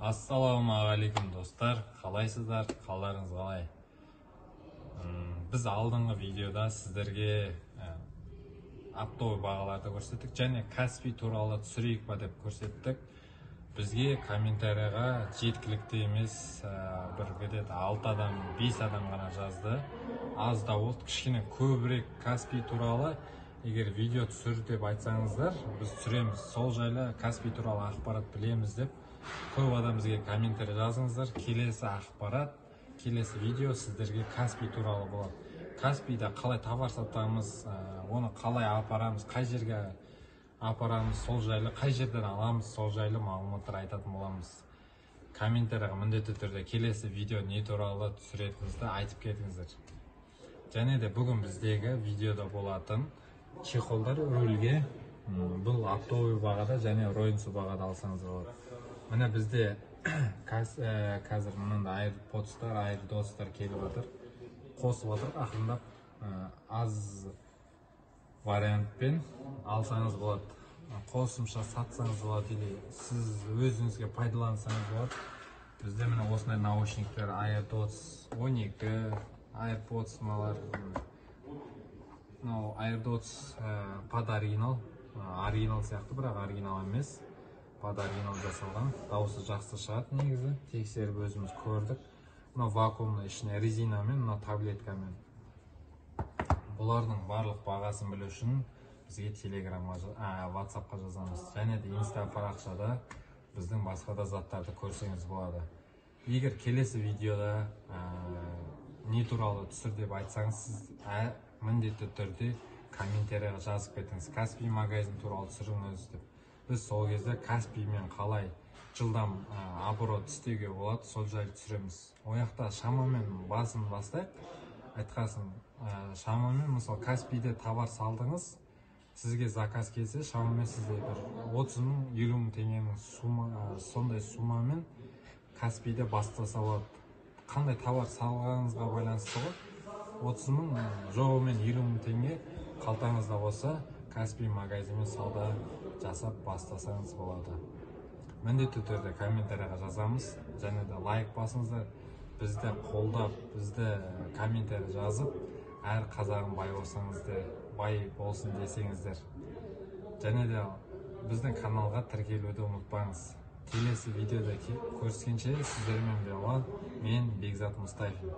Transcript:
Ассалаумағалейкум достар, қалайсыздар, қалдарыңыз қалай? Біз алдыңғы видеода сіздерге оптовый бағаларды көрсеттік және Каспий туралы түсірейік па деп көрсеттік. Бізге комментарияға жеткілікті емес, бір где-то 6 адам, 5 адам ғана жазды. Аз да болды, кішкене көбірек Каспий туралы егер видео түсір деп айтсаңыздар, біз түсіреміз. Сол жайлы Каспий туралы ақпарат білеміз деп көп адам бізге комментарий жазыңыздар. Келесі ақпарат, келесі видео сіздерге Каспий туралы болады. Каспийда қалай товар сатамыз, оны қалай апарамыз, қай жерге апарамыз, сол жайлы, қай жерден аламыз, сол жайлы мағлұматтар айтатын боламыз. Комментарияға міндетті түрде келесі видео не туралы түсіретініңізді айтып кетіңіздер. Және де бүгін біздегі видеода болатын чехолдар рөлге бұл оптовый бағада және розничный бағада алсаңыз болады. Міне бізде қазір мынандай AirPods'тар, AirDots'тар келіп отыр. Қосып отыр, ақырындап аз вариантпен алсаңыз болады. Қосымша сатсаңыз болады, или сіз өзіңізге пайдалансаңыз болады. Бізде міне осындай наушниктер AirDots 12, AirPods малар. AirDots под оригинал сияқты, бірақ оригинал емес. Под оригинал жасалған. Дауысы жақсы шығады негізі. Тексеріп өзіміз көрдік. Мына вакуумны ішіне резинамен, мына таблеткамен. Бұлардың барлық бағасын білу үшін бізге телеграмға, WhatsAppқа жазамыз. Және де инста парақшада біздің басқа да заттарды көрсеңіз болады. Егер келесі видеода не туралы түсір деп айтсаңыз, сіз міндетті түрде комментарияға жазып кетіңіз. Каспий магазин туралы түсіріңіз деп. Біз сол кезде Каспиймен қалай жылдам оборот істеуге болады, сол жайлы түсіреміз. Ояқта шамамен басын бастайық. Айтқасын, шамамен, мысалы Каспийде товар салдыңыз, сізге заказ келсе, шамамен сізде бір 30 мың, 50 мың теңгенің сондай сумамен Каспийде бастаса болады. Қандай товар салғаныңызға байланысты ғой. 30 мың, жоғымен 50 мың теңге қалтаңызда болса, Каспий магазинмен сауда жасап бастасаңыз болады. Міндетті түрде комментарияға жазамыз, және де лайк басыңыздар. Бізді қолдап, бізді комментария жазып, әр қазағым бай болсын десеңіздер. Және де біздің каналға тіркелуді ұмытпаңыз. Келесі видеода көріскенше сіздермен болған мен Бекзат Мұстафин.